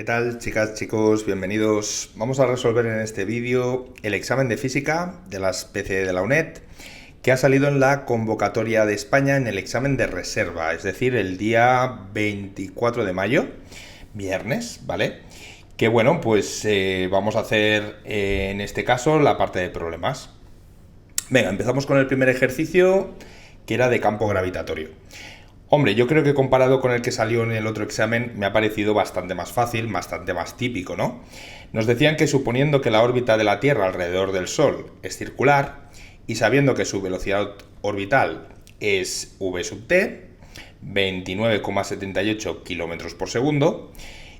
¿Qué tal, chicas, chicos? Bienvenidos. Vamos a resolver en este vídeo el examen de física de las PCE de la UNED que ha salido en la convocatoria de España en el examen de reserva, es decir, el día 24 de mayo, viernes, ¿vale? Que bueno, pues vamos a hacer en este caso la parte de problemas. Venga, empezamos con el primer ejercicio, que era de campo gravitatorio. Hombre, yo creo que comparado con el que salió en el otro examen me ha parecido bastante más fácil, bastante más típico, ¿no? Nos decían que suponiendo que la órbita de la Tierra alrededor del Sol es circular y sabiendo que su velocidad orbital es v sub t, 29,78 km por segundo,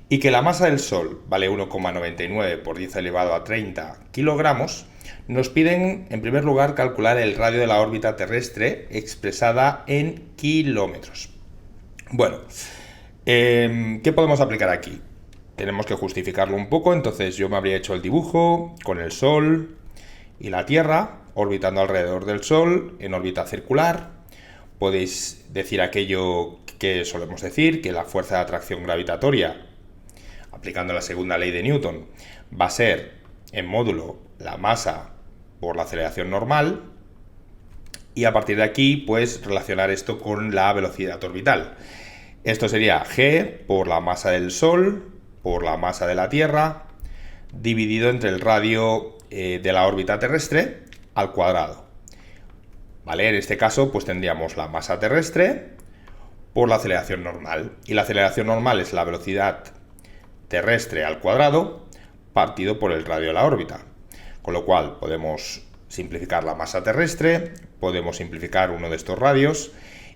y que la masa del Sol vale 1,99 por 10 elevado a 30 kilogramos, nos piden, en primer lugar, calcular el radio de la órbita terrestre expresada en kilómetros. Bueno, ¿qué podemos aplicar aquí? Tenemos que justificarlo un poco, entonces yo me habría hecho el dibujo con el Sol y la Tierra orbitando alrededor del Sol en órbita circular. Podéis decir aquello que solemos decir, que la fuerza de atracción gravitatoria, aplicando la segunda ley de Newton, va a ser en módulo la masa por la aceleración normal, y a partir de aquí pues relacionar esto con la velocidad orbital. Esto sería g por la masa del Sol por la masa de la Tierra dividido entre el radio de la órbita terrestre al cuadrado. ¿Vale? En este caso pues tendríamos la masa terrestre por la aceleración normal, y la aceleración normal es la velocidad terrestre al cuadrado partido por el radio de la órbita. Con lo cual podemos simplificar la masa terrestre, podemos simplificar uno de estos radios,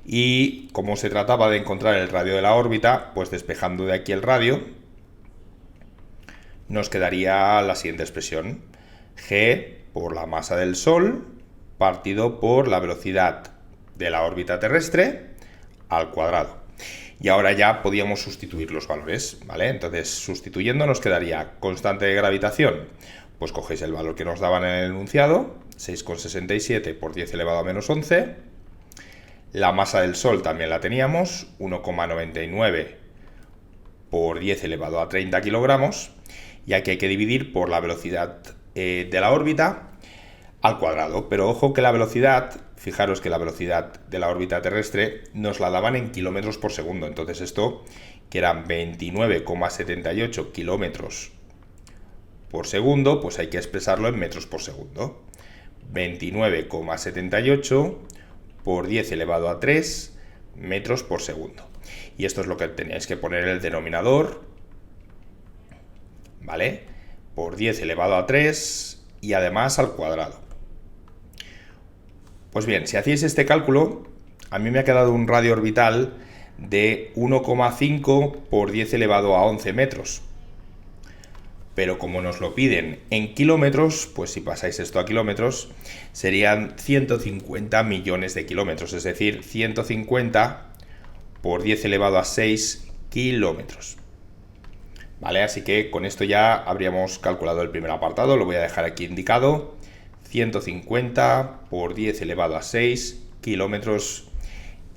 y como se trataba de encontrar el radio de la órbita, pues despejando de aquí el radio, nos quedaría la siguiente expresión: g por la masa del Sol partido por la velocidad de la órbita terrestre al cuadrado. Y ahora ya podíamos sustituir los valores, ¿vale? Entonces, sustituyendo nos quedaría constante de gravitación. Pues cogéis el valor que nos daban en el enunciado, 6,67 por 10 elevado a menos 11. La masa del Sol también la teníamos, 1,99 por 10 elevado a 30 kilogramos. Y aquí hay que dividir por la velocidad de la órbita al cuadrado. Pero ojo que la velocidad, fijaros que la velocidad de la órbita terrestre nos la daban en kilómetros por segundo. Entonces esto, que eran 29,78 kilómetros por segundo, pues hay que expresarlo en metros por segundo. 29,78 por 10 elevado a 3 metros por segundo. Y esto es lo que teníais que poner en el denominador, ¿vale? Por 10 elevado a 3 y además al cuadrado. Pues bien, si hacéis este cálculo, a mí me ha quedado un radio orbital de 1,5 por 10 elevado a 11 metros. Pero como nos lo piden en kilómetros, pues si pasáis esto a kilómetros, serían 150 millones de kilómetros, es decir, 150 por 10 elevado a 6 kilómetros. ¿Vale? Así que con esto ya habríamos calculado el primer apartado, lo voy a dejar aquí indicado. 150 por 10 elevado a 6 kilómetros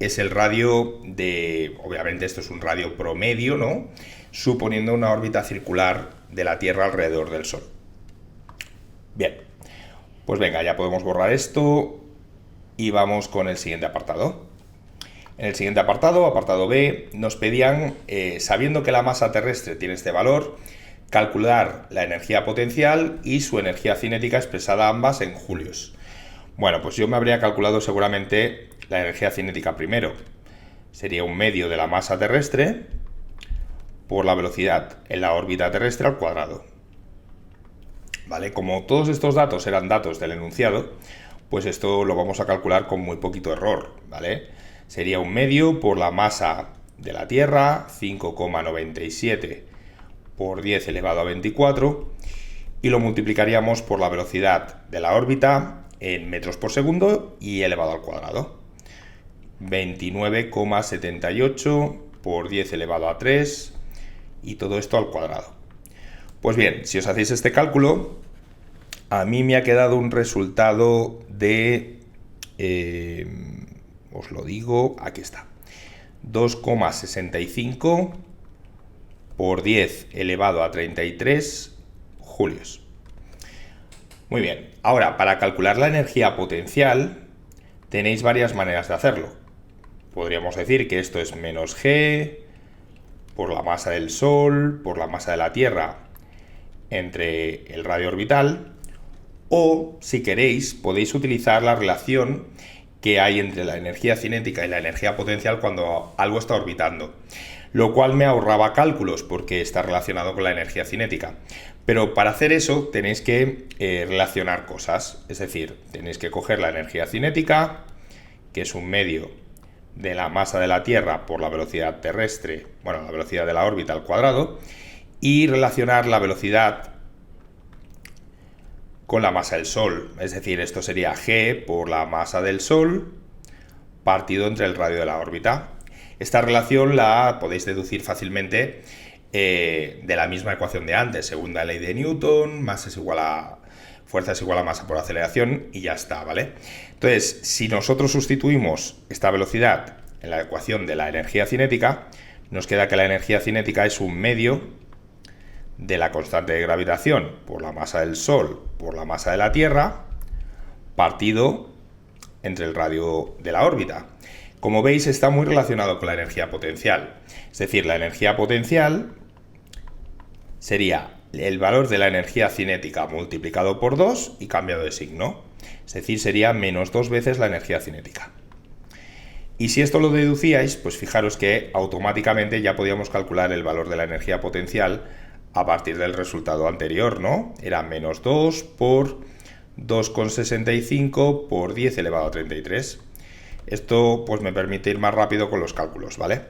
es el radio de, obviamente esto es un radio promedio, ¿no? Suponiendo una órbita circular de la Tierra alrededor del Sol. Bien, pues venga, ya podemos borrar esto y vamos con el siguiente apartado. En el siguiente apartado, apartado B, nos pedían, sabiendo que la masa terrestre tiene este valor, calcular la energía potencial y su energía cinética expresada ambas en julios. Bueno, pues yo me habría calculado seguramente la energía cinética primero. Sería un medio de la masa terrestre por la velocidad en la órbita terrestre al cuadrado. ¿Vale? Como todos estos datos eran datos del enunciado, pues esto lo vamos a calcular con muy poquito error, ¿vale? Sería un medio por la masa de la Tierra, 5,97 por 10 elevado a 24, y lo multiplicaríamos por la velocidad de la órbita en metros por segundo y elevado al cuadrado. 29,78 por 10 elevado a 3 y todo esto al cuadrado. Pues bien, si os hacéis este cálculo, a mí me ha quedado un resultado de, os lo digo, aquí está, 2,65 por 10 elevado a 33 julios. Muy bien, ahora para calcular la energía potencial tenéis varias maneras de hacerlo. Podríamos decir que esto es menos G por la masa del Sol, por la masa de la Tierra, entre el radio orbital, o si queréis podéis utilizar la relación que hay entre la energía cinética y la energía potencial cuando algo está orbitando, lo cual me ahorraba cálculos porque está relacionado con la energía cinética. Pero para hacer eso tenéis que relacionar cosas, es decir, tenéis que coger la energía cinética, que es un medio de la masa de la Tierra por la velocidad terrestre, bueno, la velocidad de la órbita al cuadrado, y relacionar la velocidad con la masa del Sol, es decir, esto sería G por la masa del Sol partido entre el radio de la órbita. Esta relación la podéis deducir fácilmente de la misma ecuación de antes, segunda ley de Newton, fuerza es igual a masa por aceleración y ya está, ¿vale? Entonces, si nosotros sustituimos esta velocidad en la ecuación de la energía cinética, nos queda que la energía cinética es un medio de la constante de gravitación por la masa del Sol por la masa de la Tierra partido entre el radio de la órbita. Como veis, está muy relacionado con la energía potencial. Es decir, la energía potencial sería el valor de la energía cinética multiplicado por 2 y cambiado de signo. Es decir, sería menos 2 veces la energía cinética. Y si esto lo deducíais, pues fijaros que automáticamente ya podíamos calcular el valor de la energía potencial a partir del resultado anterior, ¿no? Era menos 2 por 2,65 por 10 elevado a 33. Esto pues me permite ir más rápido con los cálculos, ¿vale?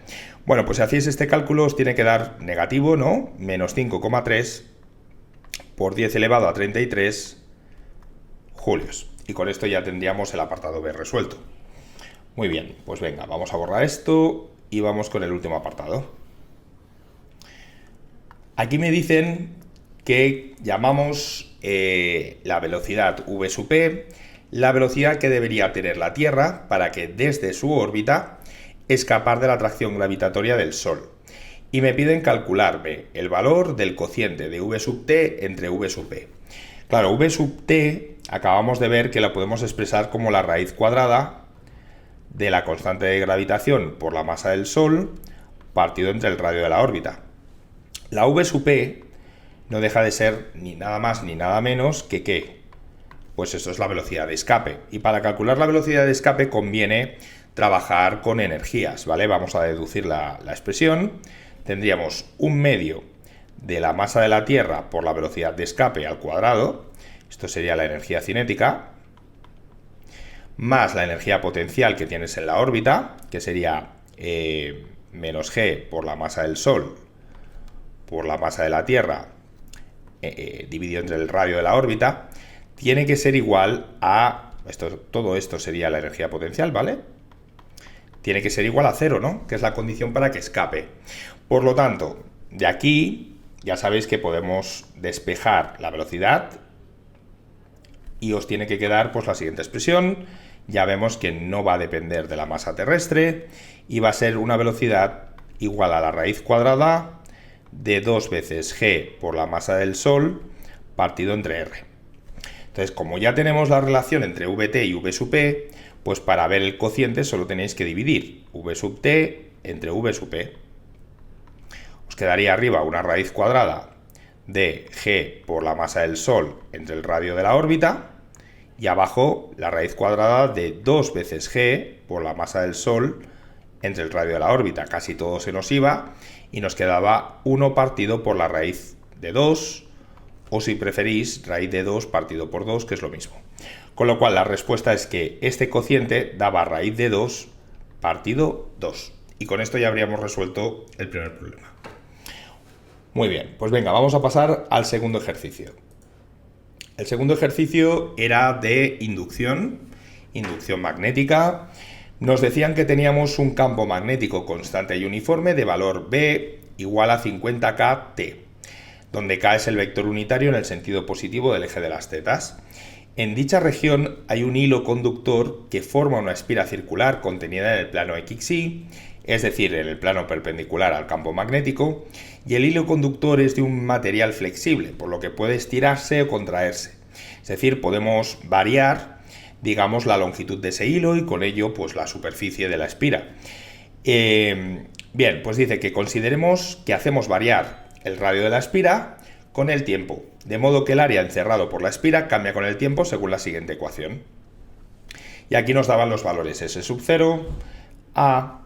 Bueno, pues si hacéis este cálculo os tiene que dar negativo, ¿no? Menos 5,3 por 10 elevado a 33 julios. Y con esto ya tendríamos el apartado B resuelto. Muy bien, pues venga, vamos a borrar esto y vamos con el último apartado. Aquí me dicen que llamamos la velocidad v sub p la velocidad que debería tener la Tierra para que desde su órbita escapar de la atracción gravitatoria del Sol. Y me piden calcularme el valor del cociente de v sub t entre v sub p. Claro, v sub t acabamos de ver que la podemos expresar como la raíz cuadrada de la constante de gravitación por la masa del Sol partido entre el radio de la órbita. La v sub p no deja de ser ni nada más ni nada menos que ¿qué? Pues esto es la velocidad de escape. Y para calcular la velocidad de escape conviene trabajar con energías, ¿vale? Vamos a deducir la expresión. Tendríamos un medio de la masa de la Tierra por la velocidad de escape al cuadrado. Esto sería la energía cinética. Más la energía potencial que tienes en la órbita, que sería menos G por la masa del Sol por la masa de la Tierra dividido entre el radio de la órbita, tiene que ser igual a... todo esto sería la energía potencial, ¿vale? Tiene que ser igual a 0, ¿no? Que es la condición para que escape. Por lo tanto, de aquí ya sabéis que podemos despejar la velocidad y os tiene que quedar pues la siguiente expresión. Ya vemos que no va a depender de la masa terrestre y va a ser una velocidad igual a la raíz cuadrada de 2 veces G por la masa del Sol partido entre R. Entonces, como ya tenemos la relación entre Vt y V sub p, pues para ver el cociente solo tenéis que dividir V sub t entre V sub p. Os quedaría arriba una raíz cuadrada de G por la masa del Sol entre el radio de la órbita y abajo la raíz cuadrada de 2 veces G por la masa del Sol entre el radio de la órbita. Casi todo se nos iba y nos quedaba 1 partido por la raíz de 2, o si preferís, raíz de 2 partido por 2, que es lo mismo. Con lo cual la respuesta es que este cociente daba raíz de 2 partido 2. Y con esto ya habríamos resuelto el primer problema. Muy bien, pues venga, vamos a pasar al segundo ejercicio. El segundo ejercicio era de inducción magnética. Nos decían que teníamos un campo magnético constante y uniforme de valor B igual a 50K-T, donde K es el vector unitario en el sentido positivo del eje de las tetas. En dicha región hay un hilo conductor que forma una espira circular contenida en el plano XY es decir, en el plano perpendicular al campo magnético, y el hilo conductor es de un material flexible, por lo que puede estirarse o contraerse. Es decir, podemos variar, digamos, la longitud de ese hilo y con ello, pues, la superficie de la espira. Bien, pues dice que consideremos que hacemos variar el radio de la espira con el tiempo, de modo que el área encerrado por la espira cambia con el tiempo según la siguiente ecuación. Y aquí nos daban los valores S sub 0, A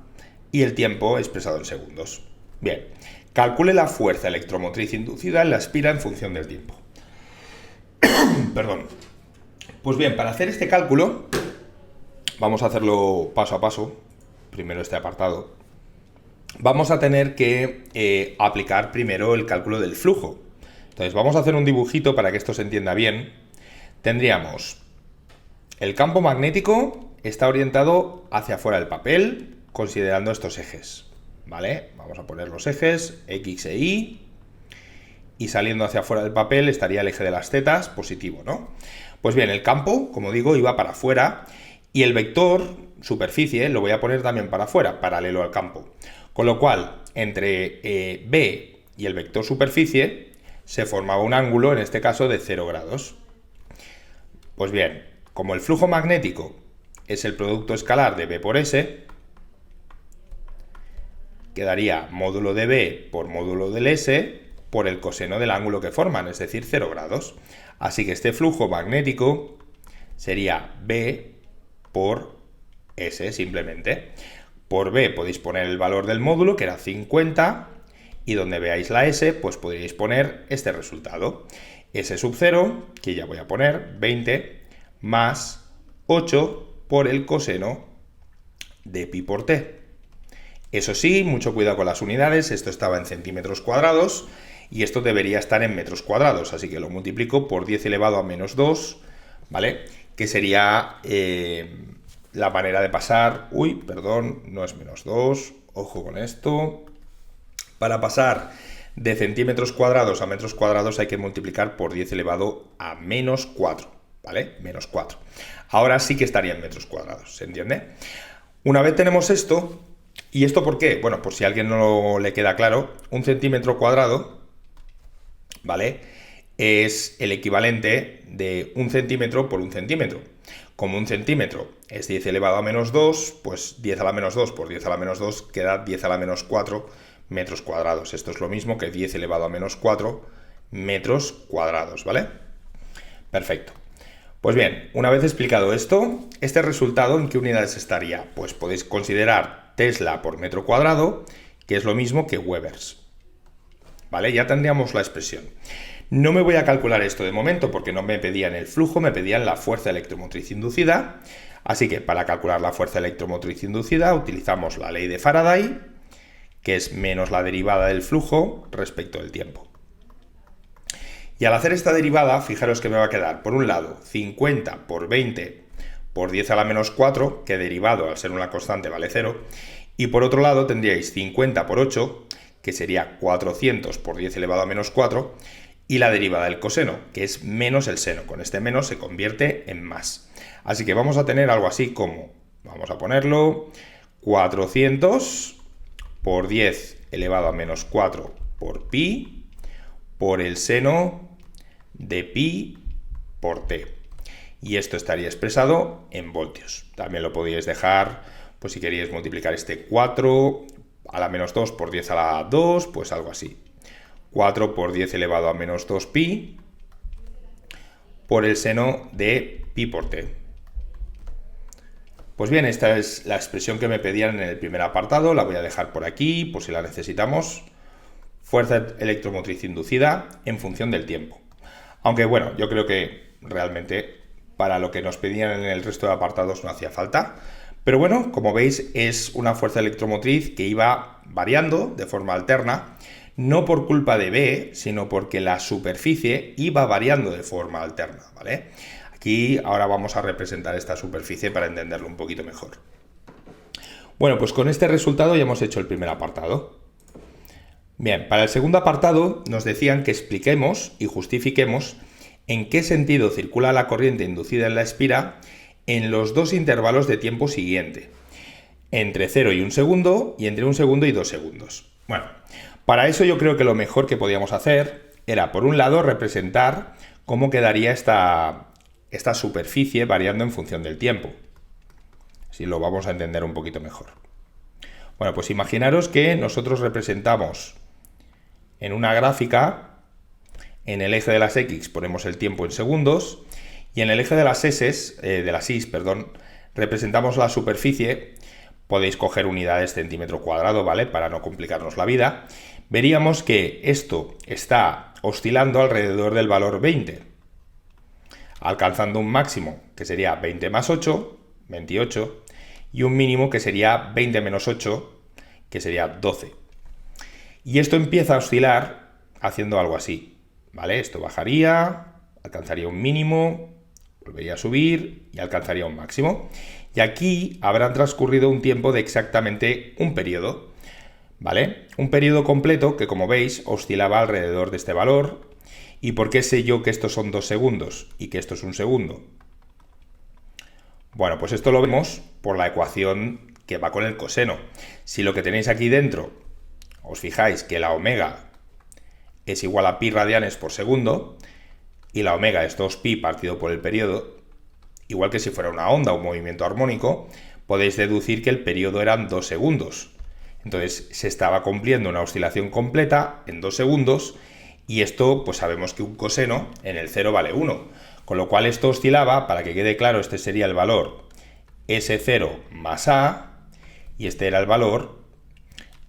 y el tiempo expresado en segundos. Bien, calcule la fuerza electromotriz inducida en la espira en función del tiempo. Perdón. Pues bien, para hacer este cálculo, vamos a hacerlo paso a paso. Primero este apartado. Vamos a tener que aplicar primero el cálculo del flujo. Entonces vamos a hacer un dibujito para que esto se entienda bien. Tendríamos el campo magnético está orientado hacia afuera del papel, considerando estos ejes, ¿vale? Vamos a poner los ejes X e Y, y saliendo hacia afuera del papel estaría el eje de las zetas positivo, ¿no? Pues bien, el campo, como digo, iba para afuera, y el vector superficie lo voy a poner también para afuera, paralelo al campo. Con lo cual, entre B y el vector superficie se formaba un ángulo, en este caso, de 0 grados. Pues bien, como el flujo magnético es el producto escalar de B por S, quedaría módulo de B por módulo del S por el coseno del ángulo que forman, es decir, 0 grados. Así que este flujo magnético sería B por S, simplemente. Por B podéis poner el valor del módulo, que era 50, y donde veáis la S, pues podríais poner este resultado. S sub 0, que ya voy a poner, 20, más 8 por el coseno de pi por t. Eso sí, mucho cuidado con las unidades, esto estaba en centímetros cuadrados y esto debería estar en metros cuadrados, así que lo multiplico por 10 elevado a menos 2, ¿vale? Que sería la manera de pasar, perdón, no es menos 2, ojo con esto. Para pasar de centímetros cuadrados a metros cuadrados hay que multiplicar por 10 elevado a menos 4, ¿vale? Menos 4. Ahora sí que estaría en metros cuadrados, ¿se entiende? Una vez tenemos esto, ¿y esto por qué? Bueno, por si a alguien no le queda claro, un centímetro cuadrado, ¿vale? Es el equivalente de un centímetro por un centímetro. Como un centímetro es 10 elevado a menos 2, pues 10 a la menos 2 por 10 a la menos 2 queda 10 a la menos 4 metros cuadrados. Esto es lo mismo que 10 elevado a menos 4 metros cuadrados, ¿vale? Perfecto. Pues bien, una vez explicado esto, este resultado, ¿en qué unidades estaría? Pues podéis considerar Tesla por metro cuadrado, que es lo mismo que Webers, ¿vale? Ya tendríamos la expresión. No me voy a calcular esto de momento porque no me pedían el flujo, me pedían la fuerza electromotriz inducida. Así que para calcular la fuerza electromotriz inducida utilizamos la ley de Faraday, que es menos la derivada del flujo respecto del tiempo. Y al hacer esta derivada, fijaros que me va a quedar, por un lado, 50 por 20 por 10 a la menos 4, que derivado al ser una constante vale 0, y por otro lado tendríais 50 por 8, que sería 400 por 10 elevado a menos 4, y la derivada del coseno, que es menos el seno. Con este menos se convierte en más. Así que vamos a tener algo así como, vamos a ponerlo, 400 por 10 elevado a menos 4 por pi, por el seno de pi por t. Y esto estaría expresado en voltios. También lo podríais dejar, pues si queríais multiplicar este 4 a la menos 2 por 10 a la 2, pues algo así. 4 por 10 elevado a menos 2 pi por el seno de pi por t. Pues bien, esta es la expresión que me pedían en el primer apartado, la voy a dejar por aquí por si la necesitamos. Fuerza electromotriz inducida en función del tiempo. Aunque bueno, yo creo que realmente para lo que nos pedían en el resto de apartados no hacía falta. Pero bueno, como veis, es una fuerza electromotriz que iba variando de forma alterna, no por culpa de B, sino porque la superficie iba variando de forma alterna, ¿vale? Aquí ahora vamos a representar esta superficie para entenderlo un poquito mejor. Bueno, pues con este resultado ya hemos hecho el primer apartado. Bien, para el segundo apartado nos decían que expliquemos y justifiquemos en qué sentido circula la corriente inducida en la espira en los dos intervalos de tiempo siguiente. entre 0 y 1 segundo y entre 1 segundo y 2 segundos. Bueno, para eso yo creo que lo mejor que podíamos hacer era, por un lado, representar cómo quedaría esta superficie variando en función del tiempo. Así lo vamos a entender un poquito mejor. Bueno, pues imaginaros que nosotros representamos en una gráfica, en el eje de las X ponemos el tiempo en segundos y en el eje de las Y, representamos la superficie. Podéis coger unidades centímetro cuadrado, ¿vale? Para no complicarnos la vida. Veríamos que esto está oscilando alrededor del valor 20, alcanzando un máximo que sería 20 más 8, 28, y un mínimo que sería 20 menos 8, que sería 12. Y esto empieza a oscilar haciendo algo así, ¿vale? Esto bajaría, alcanzaría un mínimo, volvería a subir y alcanzaría un máximo. Y aquí habrá transcurrido un tiempo de exactamente un periodo, ¿vale? Un periodo completo que, como veis, oscilaba alrededor de este valor. ¿Y por qué sé yo que estos son 2 segundos y que esto es 1 segundo? Bueno, pues esto lo vemos por la ecuación que va con el coseno. Si lo que tenéis aquí dentro, os fijáis que la omega es igual a pi radianes por segundo, y la omega es 2pi partido por el periodo, igual que si fuera una onda o un movimiento armónico, podéis deducir que el periodo eran 2 segundos. Entonces se estaba cumpliendo una oscilación completa en 2 segundos, y esto pues sabemos que un coseno en el 0 vale 1, con lo cual esto oscilaba, para que quede claro, este sería el valor S0 más A, y este era el valor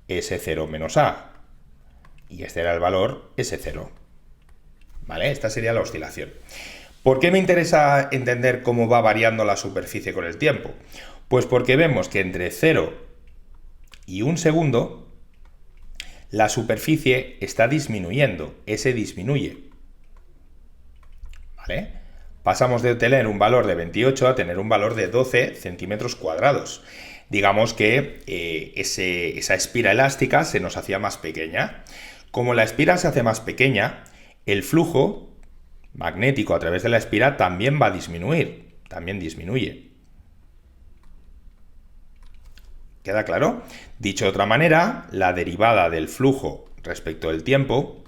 S0 menos A, y este era el valor S0. ¿Vale? Esta sería la oscilación. ¿Por qué me interesa entender cómo va variando la superficie con el tiempo? Pues porque vemos que entre 0 y 1 segundo la superficie está disminuyendo, S disminuye. ¿Vale? Pasamos de tener un valor de 28 a tener un valor de 12 centímetros cuadrados. Digamos que esa espira elástica se nos hacía más pequeña. Como la espira se hace más pequeña, el flujo magnético a través de la espira también va a disminuir, también disminuye. ¿Queda claro? Dicho de otra manera, la derivada del flujo respecto del tiempo,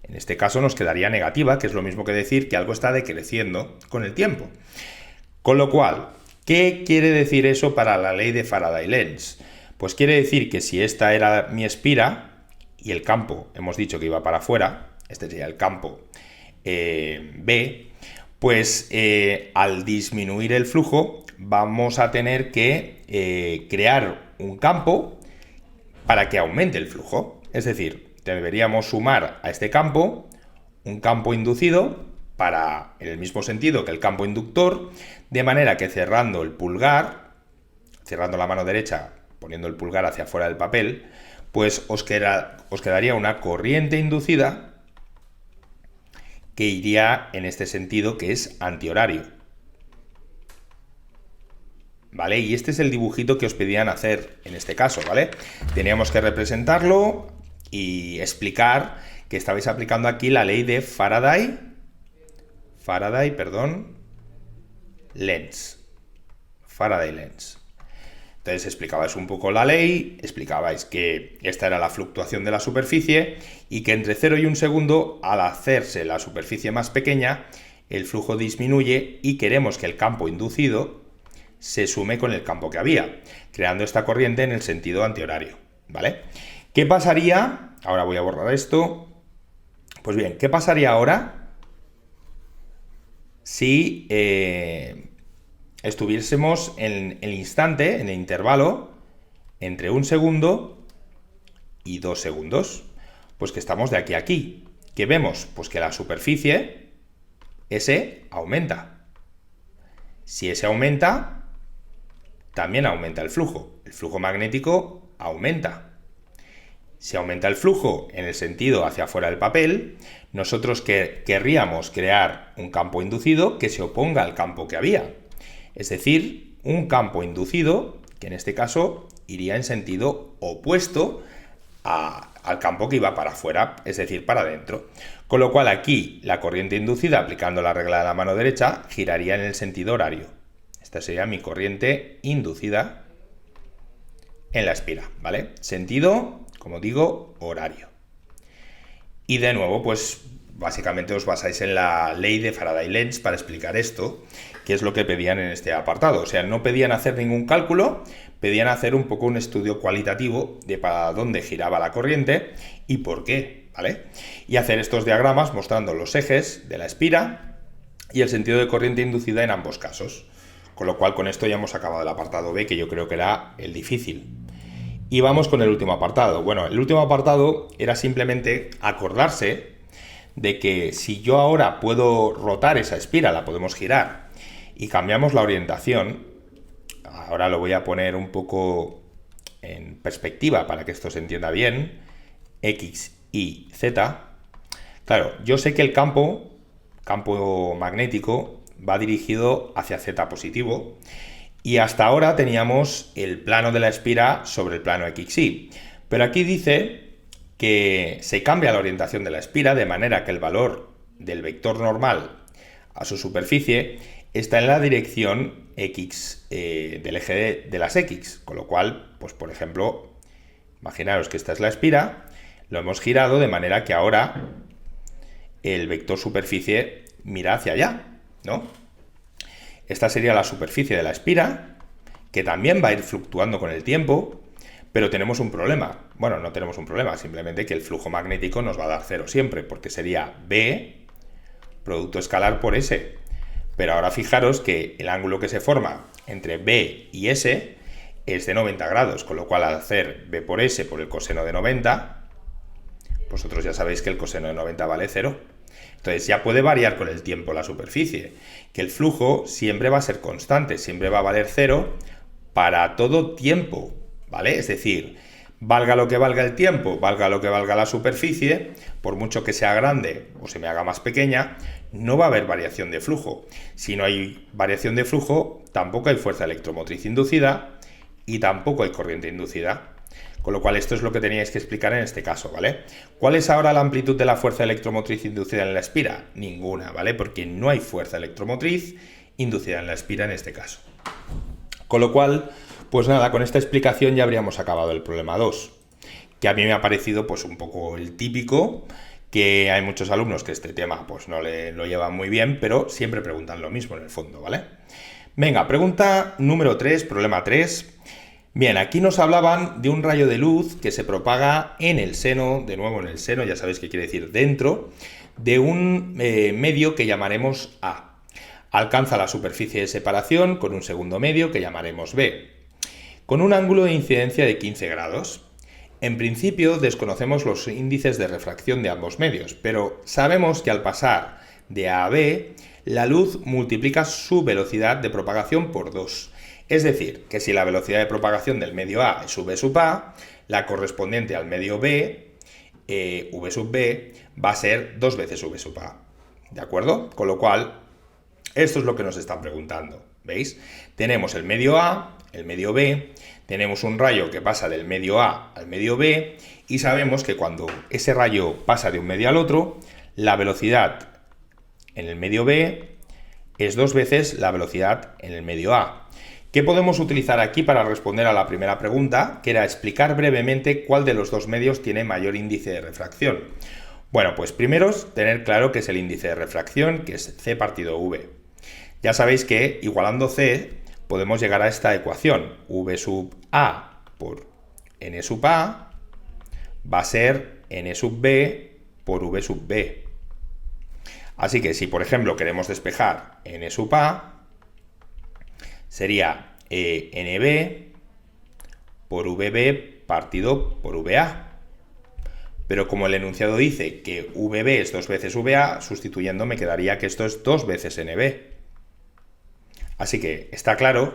en este caso nos quedaría negativa, que es lo mismo que decir que algo está decreciendo con el tiempo. Con lo cual, ¿qué quiere decir eso para la ley de Faraday-Lenz? Pues quiere decir que si esta era mi espira y el campo, hemos dicho que iba para afuera, este sería el campo B, pues al disminuir el flujo vamos a tener que crear un campo para que aumente el flujo. Es decir, deberíamos sumar a este campo un campo inducido en el mismo sentido que el campo inductor, de manera que cerrando el pulgar, cerrando la mano derecha, poniendo el pulgar hacia afuera del papel, pues os quedaría una corriente inducida que iría en este sentido, que es antihorario. ¿Vale? Y este es el dibujito que os pedían hacer en este caso, ¿vale? Teníamos que representarlo y explicar que estabais aplicando aquí la ley de Faraday-Lenz. Entonces explicabais un poco la ley, explicabais que esta era la fluctuación de la superficie y que entre 0 y 1 segundo, al hacerse la superficie más pequeña, el flujo disminuye y queremos que el campo inducido se sume con el campo que había, creando esta corriente en el sentido antihorario, ¿vale? ¿Qué pasaría? Ahora voy a borrar esto. Pues bien, ¿qué pasaría ahora si estuviésemos en el instante, en el intervalo, entre 1 segundo y 2 segundos? Pues que estamos de aquí a aquí. ¿Qué vemos? Pues que la superficie, S, aumenta. Si S aumenta, también aumenta el flujo. El flujo magnético aumenta. Si aumenta el flujo en el sentido hacia afuera del papel, nosotros querríamos crear un campo inducido que se oponga al campo que había. Es decir, un campo inducido que en este caso iría en sentido opuesto al campo que iba para afuera, es decir, para adentro. Con lo cual aquí la corriente inducida, aplicando la regla de la mano derecha, giraría en el sentido horario. Esta sería mi corriente inducida en la espira, ¿vale? Sentido, como digo, horario. Y de nuevo, pues básicamente os basáis en la ley de Faraday-Lenz para explicar esto, que es lo que pedían en este apartado. O sea, no pedían hacer ningún cálculo, pedían hacer un poco un estudio cualitativo de para dónde giraba la corriente y por qué, ¿vale? Y hacer estos diagramas mostrando los ejes de la espira y el sentido de corriente inducida en ambos casos. Con lo cual, con esto ya hemos acabado el apartado B, que yo creo que era el difícil. Y vamos con el último apartado. Bueno, el último apartado era simplemente acordarse de que si yo ahora puedo rotar esa espira, la podemos girar, y cambiamos la orientación, ahora lo voy a poner un poco en perspectiva para que esto se entienda bien, X y Z. Claro, yo sé que el campo magnético va dirigido hacia Z positivo, y hasta ahora teníamos el plano de la espira sobre el plano XY. Pero aquí dice que se cambia la orientación de la espira de manera que el valor del vector normal a su superficie está en la dirección X del eje de las X. Con lo cual, pues por ejemplo, imaginaros que esta es la espira, lo hemos girado de manera que ahora el vector superficie mira hacia allá, ¿no? Esta sería la superficie de la espira, que también va a ir fluctuando con el tiempo, pero tenemos un problema. Bueno, no tenemos un problema, simplemente que el flujo magnético nos va a dar 0 siempre, porque sería B producto escalar por S. Pero ahora fijaros que el ángulo que se forma entre B y S es de 90 grados, con lo cual al hacer B por S por el coseno de 90, vosotros ya sabéis que el coseno de 90 vale 0. Entonces ya puede variar con el tiempo la superficie, que el flujo siempre va a ser constante, siempre va a valer 0 para todo tiempo, ¿vale? Es decir, valga lo que valga el tiempo, valga lo que valga la superficie, por mucho que sea grande o se me haga más pequeña, no va a haber variación de flujo. Si no hay variación de flujo, tampoco hay fuerza electromotriz inducida y tampoco hay corriente inducida. Con lo cual esto es lo que teníais que explicar en este caso, ¿vale? ¿Cuál es ahora la amplitud de la fuerza electromotriz inducida en la espira? Ninguna, ¿vale? Porque no hay fuerza electromotriz inducida en la espira en este caso. Con lo cual, pues nada, con esta explicación ya habríamos acabado el problema 2, que a mí me ha parecido pues un poco el típico, que hay muchos alumnos que este tema pues no lo llevan muy bien, pero siempre preguntan lo mismo en el fondo, ¿vale? Venga, pregunta número 3, problema 3. Bien, aquí nos hablaban de un rayo de luz que se propaga en el seno, de nuevo en el seno, ya sabéis qué quiere decir dentro, de un medio que llamaremos A. Alcanza la superficie de separación con un segundo medio que llamaremos B, con un ángulo de incidencia de 15 grados. En principio desconocemos los índices de refracción de ambos medios, pero sabemos que al pasar de A a B, la luz multiplica su velocidad de propagación por 2. Es decir, que si la velocidad de propagación del medio A es V sub A, la correspondiente al medio B, V sub B, va a ser 2 veces V sub A. ¿De acuerdo? Con lo cual, esto es lo que nos están preguntando. ¿Veis? Tenemos el medio A, el medio B, tenemos un rayo que pasa del medio A al medio B y sabemos que cuando ese rayo pasa de un medio al otro, la velocidad en el medio B es 2 veces la velocidad en el medio A. ¿Qué podemos utilizar aquí para responder a la primera pregunta, que era explicar brevemente cuál de los dos medios tiene mayor índice de refracción? Bueno, pues primero tener claro qué es el índice de refracción, que es C partido V. Ya sabéis que igualando C podemos llegar a esta ecuación. V sub A por N sub A va a ser N sub B por V sub B. Así que si, por ejemplo, queremos despejar N sub A, sería NB por VB partido por VA. Pero como el enunciado dice que VB es 2 veces VA, sustituyendo me quedaría que esto es 2 veces NB. Así que está claro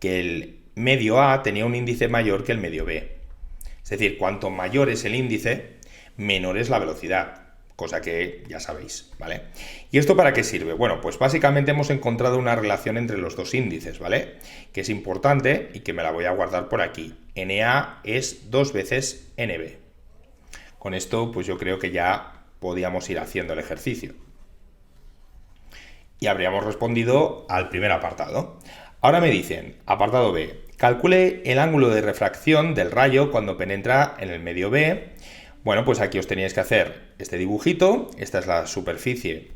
que el medio A tenía un índice mayor que el medio B. Es decir, cuanto mayor es el índice, menor es la velocidad. Cosa que ya sabéis, ¿vale? ¿Y esto para qué sirve? Bueno, pues básicamente hemos encontrado una relación entre los dos índices, ¿vale? Que es importante y que me la voy a guardar por aquí. NA es 2 veces NB. Con esto, pues yo creo que ya podíamos ir haciendo el ejercicio. Y habríamos respondido al primer apartado. Ahora me dicen, apartado B, calcule el ángulo de refracción del rayo cuando penetra en el medio B. Bueno, pues aquí os teníais que hacer este dibujito. Esta es la superficie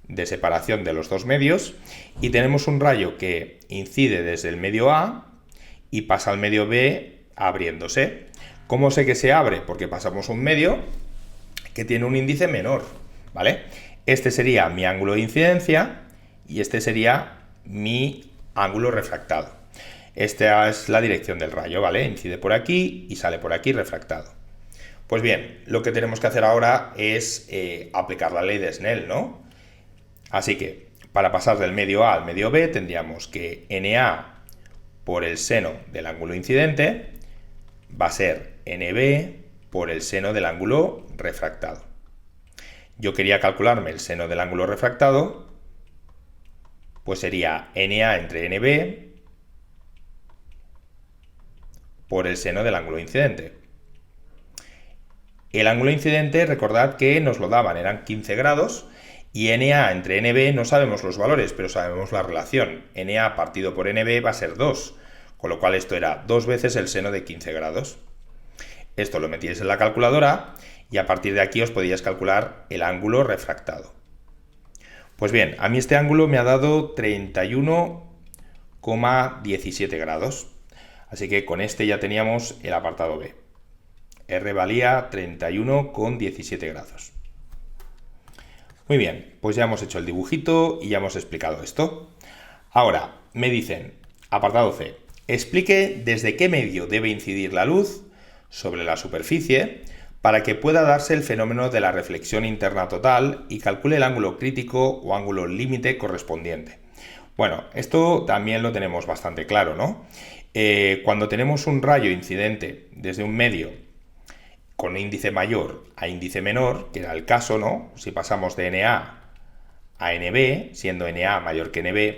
de separación de los dos medios y tenemos un rayo que incide desde el medio A y pasa al medio B abriéndose. ¿Cómo sé que se abre? Porque pasamos un medio que tiene un índice menor, ¿vale? Este sería mi ángulo de incidencia y este sería mi ángulo refractado. Esta es la dirección del rayo, ¿vale? Incide por aquí y sale por aquí refractado. Pues bien, lo que tenemos que hacer ahora es aplicar la ley de Snell, ¿no? Así que, para pasar del medio A al medio B, tendríamos que NA por el seno del ángulo incidente va a ser NB por el seno del ángulo refractado. Yo quería calcularme el seno del ángulo refractado, pues sería NA entre NB por el seno del ángulo incidente. El ángulo incidente, recordad que nos lo daban, eran 15 grados, y NA entre NB no sabemos los valores, pero sabemos la relación. NA partido por NB va a ser 2, con lo cual esto era 2 veces el seno de 15 grados. Esto lo metíais en la calculadora y a partir de aquí os podíais calcular el ángulo refractado. Pues bien, a mí este ángulo me ha dado 31,17 grados. Así que con este ya teníamos el apartado B. R valía 31,17 grados. Muy bien, pues ya hemos hecho el dibujito y ya hemos explicado esto. Ahora, me dicen, apartado C, explique desde qué medio debe incidir la luz sobre la superficie para que pueda darse el fenómeno de la reflexión interna total y calcule el ángulo crítico o ángulo límite correspondiente. Bueno, esto también lo tenemos bastante claro, ¿no? Cuando tenemos un rayo incidente desde un medio con índice mayor a índice menor, que era el caso, ¿no? Si pasamos de NA a NB, siendo NA mayor que NB,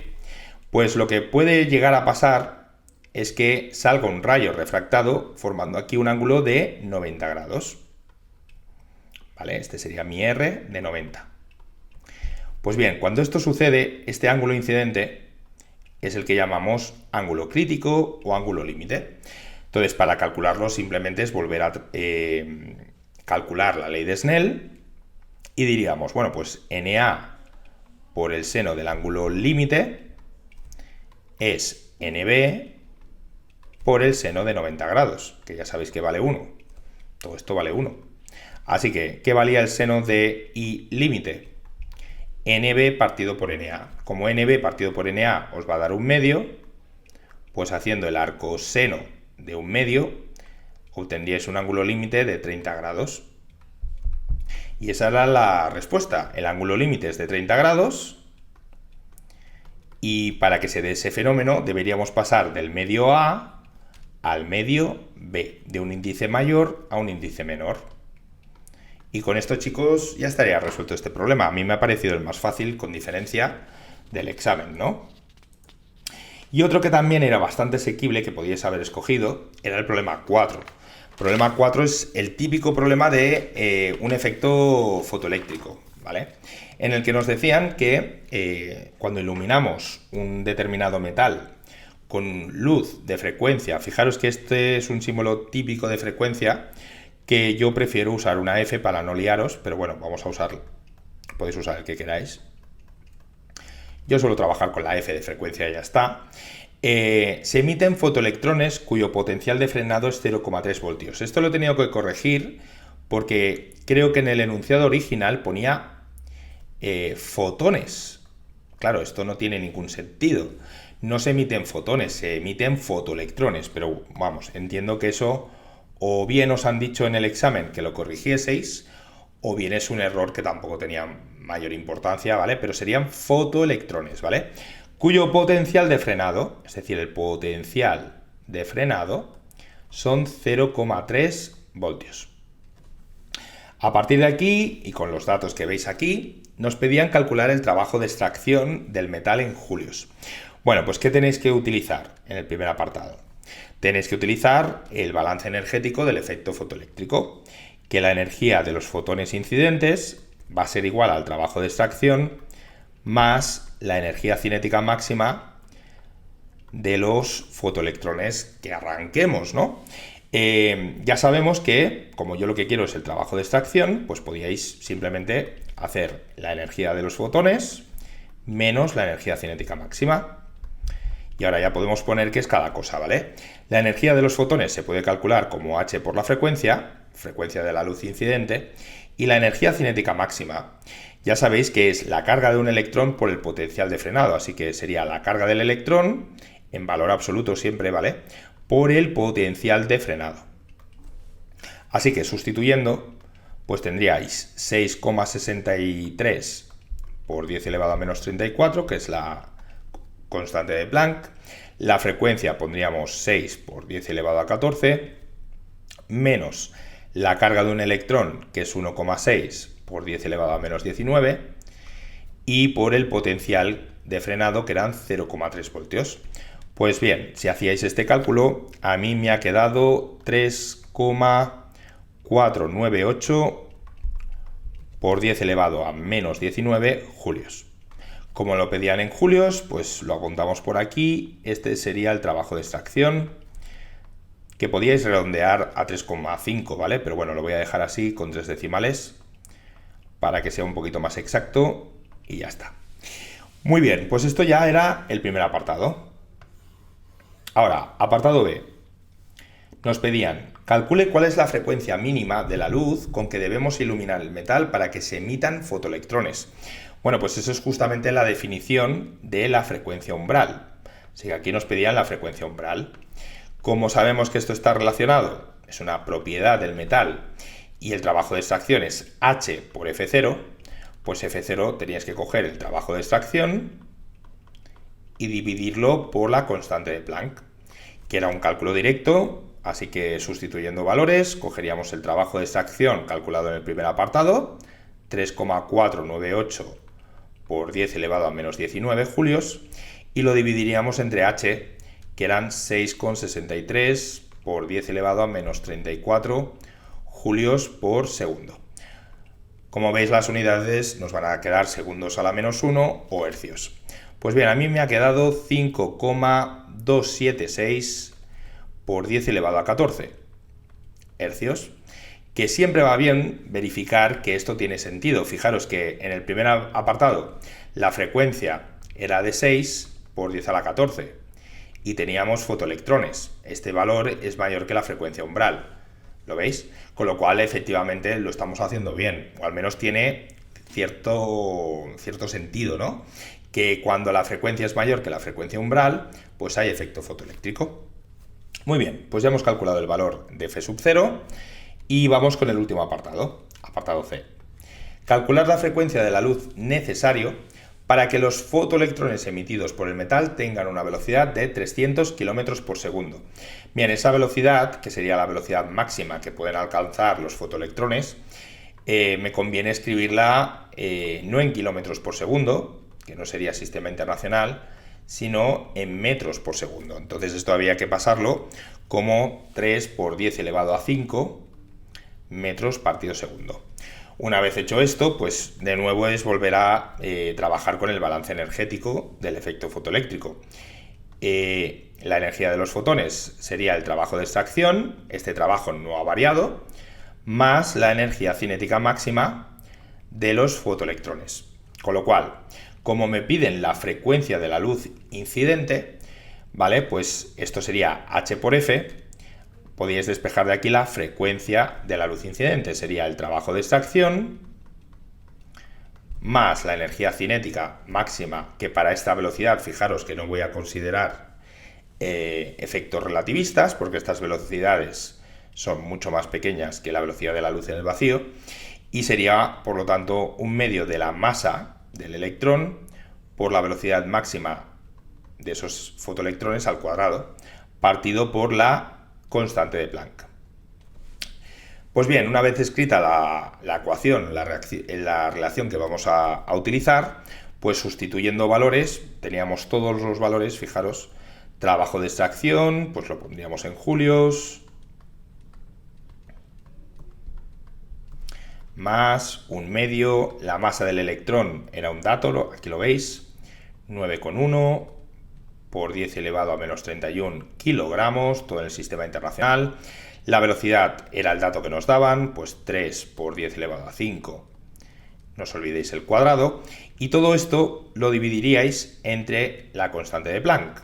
pues lo que puede llegar a pasar es que salga un rayo refractado formando aquí un ángulo de 90 grados. ¿Vale? Este sería mi R de 90. Pues bien, cuando esto sucede, este ángulo incidente es el que llamamos ángulo crítico o ángulo límite. Entonces, para calcularlo simplemente es volver a calcular la ley de Snell y diríamos, bueno, pues NA por el seno del ángulo límite es NB por el seno de 90 grados, que ya sabéis que vale 1. Todo esto vale 1. Así que, ¿qué valía el seno de I límite? NB partido por NA. Como NB partido por NA os va a dar un medio, pues haciendo el arco seno de un medio, obtendríais un ángulo límite de 30 grados. Y esa era la respuesta. El ángulo límite es de 30 grados. Y para que se dé ese fenómeno, deberíamos pasar del medio A al medio B, de un índice mayor a un índice menor. Y con esto, chicos, ya estaría resuelto este problema. A mí me ha parecido el más fácil, con diferencia del examen, ¿no? Y otro que también era bastante asequible, que podíais haber escogido, era el problema 4. El problema 4 es el típico problema de un efecto fotoeléctrico, ¿vale? En el que nos decían que cuando iluminamos un determinado metal con luz de frecuencia, fijaros que este es un símbolo típico de frecuencia, que yo prefiero usar una F para no liaros, pero bueno, vamos a usarlo. Podéis usar el que queráis. Yo suelo trabajar con la F de frecuencia y ya está. Se emiten fotoelectrones cuyo potencial de frenado es 0,3 voltios. Esto lo he tenido que corregir porque creo que en el enunciado original ponía fotones. Claro, esto no tiene ningún sentido. No se emiten fotones, se emiten fotoelectrones, pero vamos, entiendo que eso o bien os han dicho en el examen que lo corrigieseis, o bien es un error que tampoco tenía mayor importancia, ¿vale? Pero serían fotoelectrones, ¿vale? Cuyo potencial de frenado, es decir, el potencial de frenado, son 0,3 voltios. A partir de aquí, y con los datos que veis aquí, nos pedían calcular el trabajo de extracción del metal en julios. Bueno, pues ¿qué tenéis que utilizar en el primer apartado? Tenéis que utilizar el balance energético del efecto fotoeléctrico, que la energía de los fotones incidentes va a ser igual al trabajo de extracción más la energía cinética máxima de los fotoelectrones que arranquemos, ¿no? Ya sabemos que, como yo lo que quiero es el trabajo de extracción, pues podíais simplemente hacer la energía de los fotones menos la energía cinética máxima. Y ahora ya podemos poner qué es cada cosa, ¿vale? La energía de los fotones se puede calcular como h por la frecuencia de la luz incidente, y la energía cinética máxima, ya sabéis que es la carga de un electrón por el potencial de frenado, así que sería la carga del electrón, en valor absoluto siempre, ¿vale?, por el potencial de frenado. Así que sustituyendo, pues tendríais 6,63 por 10 elevado a menos 34, que es la constante de Planck. La frecuencia pondríamos 6 por 10 elevado a 14, menos la carga de un electrón, que es 1,6 por 10 elevado a menos 19, y por el potencial de frenado, que eran 0,3 voltios. Pues bien, si hacíais este cálculo, a mí me ha quedado 3,498 por 10 elevado a menos 19 julios. Como lo pedían en julios, pues lo apuntamos por aquí. Este sería el trabajo de extracción, que podíais redondear a 3,5, ¿vale? Pero bueno, lo voy a dejar así con 3 decimales para que sea un poquito más exacto y ya está. Muy bien, pues esto ya era el primer apartado. Ahora, apartado B. Nos pedían, calcule cuál es la frecuencia mínima de la luz con que debemos iluminar el metal para que se emitan fotoelectrones. Bueno, pues eso es justamente la definición de la frecuencia umbral. Así que aquí nos pedían la frecuencia umbral. ¿Cómo sabemos que esto está relacionado? Es una propiedad del metal y el trabajo de extracción es H por F0, pues F0 teníais que coger el trabajo de extracción y dividirlo por la constante de Planck, que era un cálculo directo, así que sustituyendo valores, cogeríamos el trabajo de extracción calculado en el primer apartado, 3,498 por 10 elevado a menos 19 julios, y lo dividiríamos entre H, que eran 6,63 por 10 elevado a menos 34 julios por segundo. Como veis, las unidades nos van a quedar segundos a la menos 1 o hercios. Pues bien, a mí me ha quedado 5,276 por 10 elevado a 14 hercios, que siempre va bien verificar que esto tiene sentido. Fijaros que en el primer apartado la frecuencia era de 6 por 10 a la 14 y teníamos fotoelectrones. Este valor es mayor que la frecuencia umbral, ¿lo veis? Con lo cual efectivamente lo estamos haciendo bien, o al menos tiene cierto sentido, ¿no? Que cuando la frecuencia es mayor que la frecuencia umbral, pues hay efecto fotoeléctrico. Muy bien, pues ya hemos calculado el valor de F sub 0 y vamos con el último apartado, apartado C. Calcular la frecuencia de la luz necesario para que los fotoelectrones emitidos por el metal tengan una velocidad de 300 km por segundo. Bien, esa velocidad, que sería la velocidad máxima que pueden alcanzar los fotoelectrones, me conviene escribirla no en kilómetros por segundo, que no sería sistema internacional, sino en metros por segundo. Entonces esto había que pasarlo como 3 por 10 elevado a 5 metros partido segundo. Una vez hecho esto, pues de nuevo es volver a trabajar con el balance energético del efecto fotoeléctrico. La energía de los fotones sería el trabajo de extracción, este trabajo no ha variado, más la energía cinética máxima de los fotoelectrones. Con lo cual, como me piden la frecuencia de la luz incidente, ¿vale? Pues esto sería H por F. Podéis despejar de aquí la frecuencia de la luz incidente. Sería el trabajo de extracción más la energía cinética máxima, que para esta velocidad, fijaros que no voy a considerar efectos relativistas, porque estas velocidades son mucho más pequeñas que la velocidad de la luz en el vacío, y sería, por lo tanto, un medio de la masa del electrón por la velocidad máxima de esos fotoelectrones al cuadrado, partido por la constante de Planck. Pues bien, una vez escrita la ecuación, la relación que vamos a utilizar, pues sustituyendo valores, teníamos todos los valores, fijaros, trabajo de extracción, pues lo pondríamos en julios, más un medio, la masa del electrón era un dato, aquí lo veis, 9,1, por 10 elevado a menos 31 kilogramos, todo en el sistema internacional. La velocidad era el dato que nos daban, pues 3 por 10 elevado a 5. No os olvidéis el cuadrado. Y todo esto lo dividiríais entre la constante de Planck.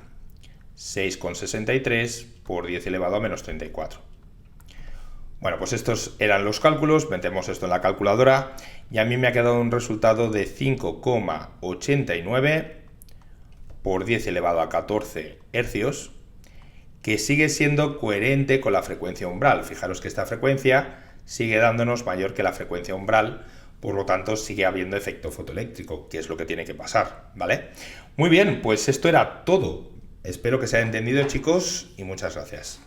6,63 por 10 elevado a menos 34. Bueno, pues estos eran los cálculos. Metemos esto en la calculadora y a mí me ha quedado un resultado de 5,89 por 10 elevado a 14 hercios, que sigue siendo coherente con la frecuencia umbral. Fijaros que esta frecuencia sigue dándonos mayor que la frecuencia umbral, por lo tanto sigue habiendo efecto fotoeléctrico, que es lo que tiene que pasar, ¿vale? Muy bien, pues esto era todo. Espero que se haya entendido, chicos, y muchas gracias.